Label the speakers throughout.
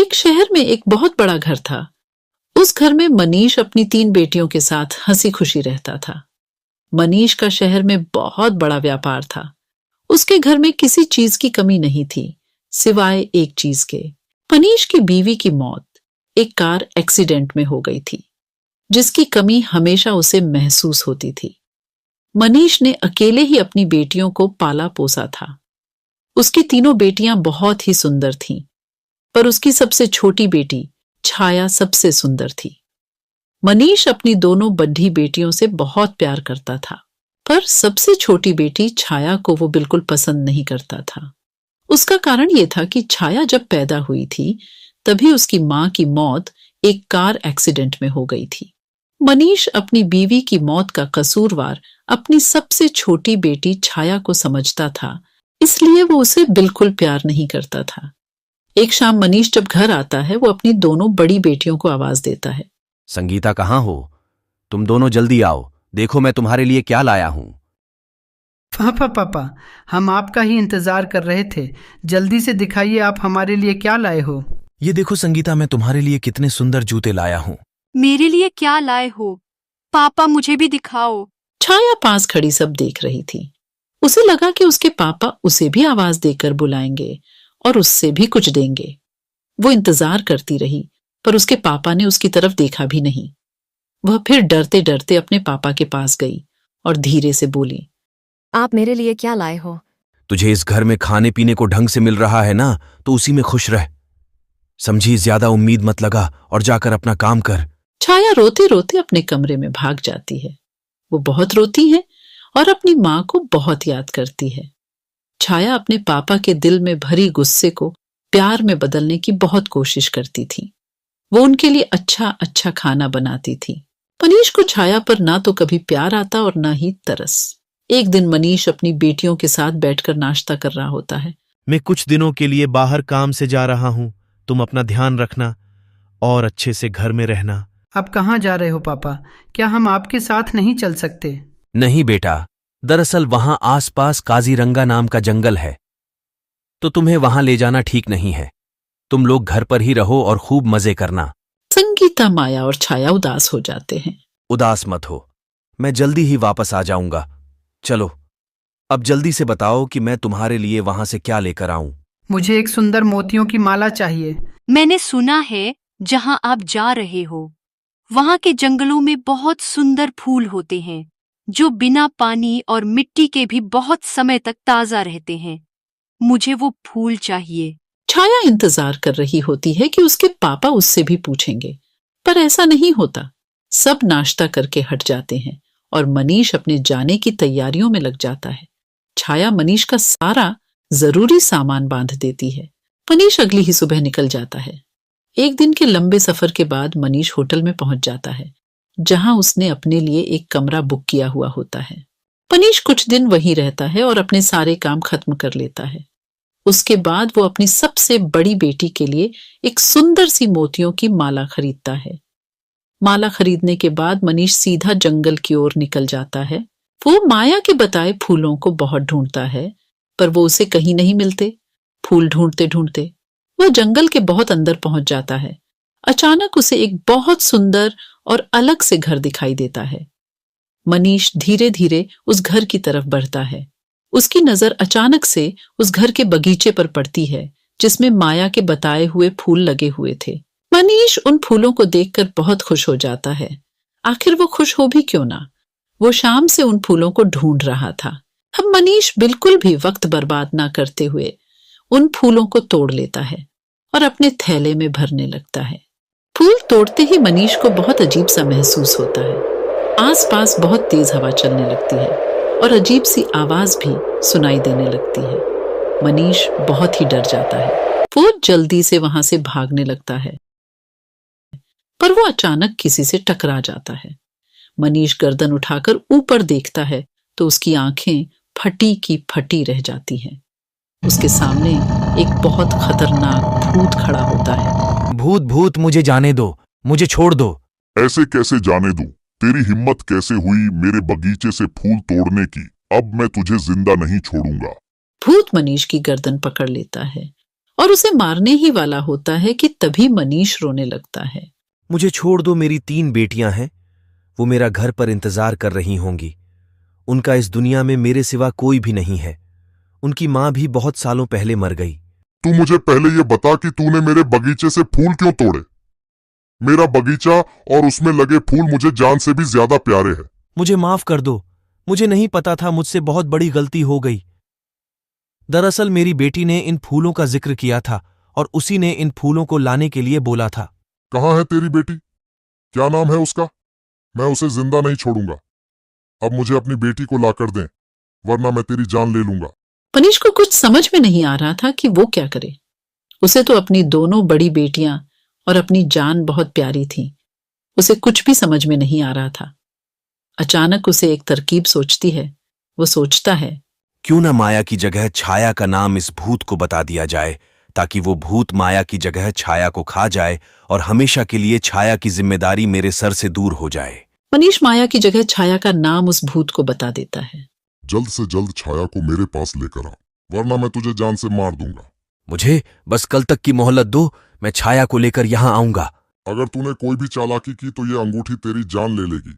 Speaker 1: एक शहर में एक बहुत बड़ा घर था। उस घर में मनीष अपनी 3 बेटियों के साथ हंसी खुशी रहता था। मनीष का शहर में बहुत बड़ा व्यापार था। उसके घर में किसी चीज की कमी नहीं थी, सिवाय एक चीज के। मनीष की बीवी की मौत एक कार एक्सीडेंट में हो गई थी, जिसकी कमी हमेशा उसे महसूस होती थी। मनीष ने अकेले ही अपनी बेटियों को पाला पोसा था। उसकी तीनों बेटियां बहुत ही सुंदर थीं, पर उसकी सबसे छोटी बेटी छाया सबसे सुंदर थी। मनीष अपनी दोनों बड्ढी बेटियों से बहुत प्यार करता था, पर सबसे छोटी बेटी छाया को वो बिल्कुल पसंद नहीं करता था। उसका कारण ये था कि छाया जब पैदा हुई थी, तभी उसकी मां की मौत एक कार एक्सीडेंट में हो गई थी। मनीष अपनी बीवी की मौत का कसूरवार अपनी सबसे छोटी बेटी छाया को समझता था, इसलिए वो उसे बिल्कुल प्यार नहीं करता था। एक शाम मनीष जब घर आता है, वो अपनी दोनों बड़ी बेटियों को आवाज देता है।
Speaker 2: संगीता, कहाँ हो? तुम दोनों जल्दी आओ, देखो मैं तुम्हारे लिए क्या लाया हूं।
Speaker 3: पापा, हम आपका ही इंतजार कर रहे थे। जल्दी से दिखाइए आप हमारे लिए क्या लाए हो।
Speaker 4: ये देखो संगीता, मैं तुम्हारे लिए कितने सुंदर जूते लाया हूँ।
Speaker 5: मेरे लिए क्या लाए हो? पापा, मुझे भी दिखाओ।
Speaker 1: छाया पास खड़ी सब देख रही थी। उसे लगा कि उसके पापा उसे भी आवाज देकर बुलाएंगे और उससे भी कुछ देंगे। वो इंतजार करती रही, पर उसके पापा ने उसकी तरफ देखा भी नहीं। वह फिर डरते डरते अपने पापा के पास गई और धीरे से बोली,
Speaker 6: आप मेरे लिए क्या लाए हो?
Speaker 4: तुझे इस घर में खाने पीने को ढंग से मिल रहा है ना, तो उसी में खुश रह। समझी, ज्यादा उम्मीद मत लगा और जाकर अपना काम कर।
Speaker 1: छाया रोते रोते अपने कमरे में भाग जाती है। वो बहुत रोती है और अपनी माँ को बहुत याद करती है। छाया अपने पापा के दिल में भरी गुस्से को प्यार में बदलने की बहुत कोशिश करती थी। वो उनके लिए अच्छा अच्छा खाना बनाती थी। मनीष को छाया पर ना तो कभी प्यार आता और ना ही तरस। एक दिन मनीष अपनी बेटियों के साथ बैठकर नाश्ता कर रहा होता है।
Speaker 7: मैं कुछ दिनों के लिए बाहर काम से जा रहा हूं, तुम अपना ध्यान रखना और अच्छे से घर में रहना।
Speaker 3: आप कहाँ जा रहे हो पापा? क्या हम आपके साथ नहीं चल सकते?
Speaker 4: नहीं बेटा, दरअसल वहां आसपास काजीरंगा नाम का जंगल है, तो तुम्हें वहां ले जाना ठीक नहीं है। तुम लोग घर पर ही रहो और खूब मजे करना।
Speaker 1: संगीता, माया और छाया उदास हो जाते हैं।
Speaker 4: उदास मत हो, मैं जल्दी ही वापस आ जाऊंगा। चलो, अब जल्दी से बताओ कि मैं तुम्हारे लिए वहां से क्या लेकर आऊं।
Speaker 3: मुझे एक सुंदर मोतियों की माला चाहिए।
Speaker 5: मैंने सुना है जहां आप जा रहे हो, वहां के जंगलों में बहुत सुंदर फूल होते हैं, जो बिना पानी और मिट्टी के भी बहुत समय तक ताजा रहते हैं। मुझे वो फूल चाहिए।
Speaker 1: छाया इंतजार कर रही होती है कि उसके पापा उससे भी पूछेंगे, पर ऐसा नहीं होता। सब नाश्ता करके हट जाते हैं और मनीष अपने जाने की तैयारियों में लग जाता है। छाया मनीष का सारा जरूरी सामान बांध देती है। मनीष अगली ही सुबह निकल जाता है। एक दिन के लंबे सफर के बाद मनीष होटल में पहुंच जाता है, जहां उसने अपने लिए एक कमरा बुक किया हुआ होता है। मनीष कुछ दिन वहीं रहता है और अपने सारे काम खत्म कर लेता है। उसके बाद वो अपनी सबसे बड़ी बेटी के लिए एक सुंदर सी मोतियों की माला खरीदता है। माला खरीदने के बाद मनीष सीधा जंगल की ओर निकल जाता है। वो माया के बताए फूलों को बहुत ढूंढता है, पर वो उसे कहीं नहीं मिलते। फूल ढूंढते ढूंढते वह जंगल के बहुत अंदर पहुंच जाता है। अचानक उसे एक बहुत सुंदर और अलग से घर दिखाई देता है। मनीष धीरे धीरे उस घर की तरफ बढ़ता है। उसकी नजर अचानक से उस घर के बगीचे पर पड़ती है, जिसमें माया के बताए हुए फूल लगे हुए थे। मनीष उन फूलों को देखकर बहुत खुश हो जाता है। आखिर वो खुश हो भी क्यों ना, वो शाम से उन फूलों को ढूंढ रहा था। अब मनीष बिल्कुल भी वक्त बर्बाद ना करते हुए उन फूलों को तोड़ लेता है और अपने थैले में भरने लगता है। फूल तोड़ते ही मनीष को बहुत अजीब सा महसूस होता है। आसपास बहुत तेज हवा चलने लगती है और अजीब सी आवाज भी सुनाई देने लगती है। मनीष बहुत ही डर जाता है। वो जल्दी से वहां से भागने लगता है, पर वो अचानक किसी से टकरा जाता है। मनीष गर्दन उठाकर ऊपर देखता है तो उसकी आंखें फटी की फटी रह जाती हैं। उसके सामने एक बहुत खतरनाक भूत खड़ा होता है।
Speaker 4: भूत भूत, मुझे जाने दो, मुझे छोड़ दो।
Speaker 8: ऐसे कैसे जाने दूं? तेरी हिम्मत कैसे हुई मेरे बगीचे से फूल तोड़ने की? अब मैं तुझे जिंदा नहीं छोड़ूंगा।
Speaker 1: भूत मनीष की गर्दन पकड़ लेता है और उसे मारने ही वाला होता है कि तभी मनीष रोने लगता है।
Speaker 4: मुझे छोड़ दो, मेरी 3 बेटियां हैं। वो मेरा घर पर इंतजार कर रही होंगी। उनका इस दुनिया में मेरे सिवा कोई भी नहीं है। उनकी मां भी बहुत सालों पहले मर गई।
Speaker 8: तू मुझे पहले ये बता कि तूने मेरे बगीचे से फूल क्यों तोड़े? मेरा बगीचा और उसमें लगे फूल मुझे जान से भी ज्यादा प्यारे हैं।
Speaker 4: मुझे माफ कर दो, मुझे नहीं पता था, मुझसे बहुत बड़ी गलती हो गई। दरअसल मेरी बेटी ने इन फूलों का जिक्र किया था और उसी ने इन फूलों को लाने के लिए बोला था।
Speaker 8: कहाँ है तेरी बेटी? क्या नाम है उसका? मैं उसे जिंदा नहीं छोड़ूंगा। अब मुझे अपनी बेटी को लाकर दें, वरना मैं तेरी जान ले लूंगा।
Speaker 1: मनीष को कुछ समझ में नहीं आ रहा था कि वो क्या करे। उसे तो अपनी दोनों बड़ी बेटियां और अपनी जान बहुत प्यारी थी। उसे कुछ भी समझ में नहीं आ रहा था। अचानक उसे एक तरकीब सोचती है। वो सोचता है,
Speaker 4: क्यों न माया की जगह छाया का नाम इस भूत को बता दिया जाए, ताकि वो भूत माया की जगह छाया को खा जाए और हमेशा के लिए छाया की जिम्मेदारी मेरे सर से दूर हो जाए।
Speaker 1: मनीष माया की जगह छाया का नाम उस भूत को बता देता है।
Speaker 8: जल्द से जल्द छाया को मेरे पास लेकर आ, वरना मैं तुझे जान से मार दूंगा।
Speaker 4: मुझे बस कल तक की मोहलत दो, मैं छाया को लेकर यहां आऊंगा।
Speaker 8: अगर तूने कोई भी चालाकी की तो ये अंगूठी तेरी जान ले लेगी,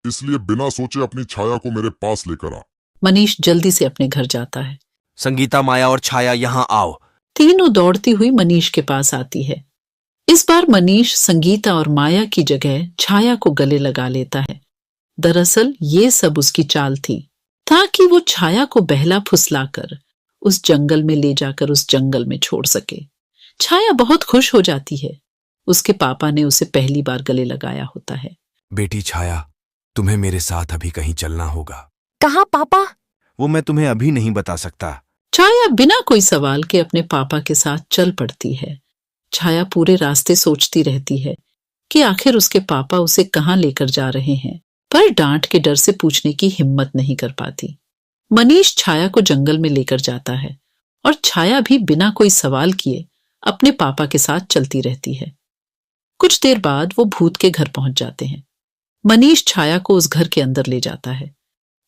Speaker 8: इसलिए बिना सोचे अपनी छाया को मेरे पास लेकर आ।
Speaker 1: मनीष जल्दी से अपने घर जाता है।
Speaker 4: संगीता, माया और छाया यहां आओ।
Speaker 1: तीनों दौड़ती हुई मनीष के पास आती है। इस बार मनीष संगीता और माया की जगह छाया को गले लगा लेता है। दरअसल ये सब उसकी चाल थी, ताकि वो छाया को बहला फुसलाकर उस जंगल में ले जाकर उस जंगल में छोड़ सके। छाया बहुत खुश हो जाती है। उसके पापा ने उसे पहली बार गले लगाया होता है।
Speaker 4: बेटी छाया, तुम्हें मेरे साथ अभी कहीं चलना होगा।
Speaker 6: कहाँ पापा?
Speaker 4: वो मैं तुम्हें अभी नहीं बता सकता।
Speaker 1: छाया बिना कोई सवाल के अपने पापा के साथ चल पड़ती है। छाया पूरे रास्ते सोचती रहती है कि आखिर उसके पापा उसे कहाँ लेकर जा रहे हैं, पर डांट के डर से पूछने की हिम्मत नहीं कर पाती। मनीष छाया को जंगल में लेकर जाता है और छाया भी बिना कोई सवाल किए अपने पापा के साथ चलती रहती है। कुछ देर बाद वो भूत के घर पहुंच जाते हैं। मनीष छाया को उस घर के अंदर ले जाता है।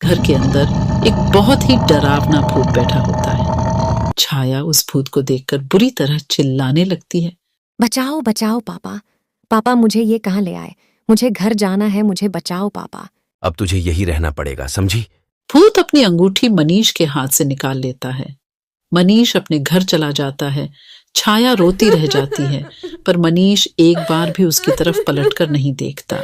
Speaker 1: घर के अंदर एक बहुत ही डरावना भूत बैठा होता है। छाया उस भूत को देखकर बुरी तरह चिल्लाने लगती है।
Speaker 6: बचाओ बचाओ पापा, पापा मुझे ये कहाँ ले आए? मुझे घर जाना है, मुझे बचाओ पापा।
Speaker 4: अब तुझे यही रहना पड़ेगा, समझी?
Speaker 1: भूत अपनी अंगूठी मनीष के हाथ से निकाल लेता है। मनीष अपने घर चला जाता है। छाया रोती रह जाती है, पर मनीष एक बार भी उसकी तरफ पलटकर नहीं देखता।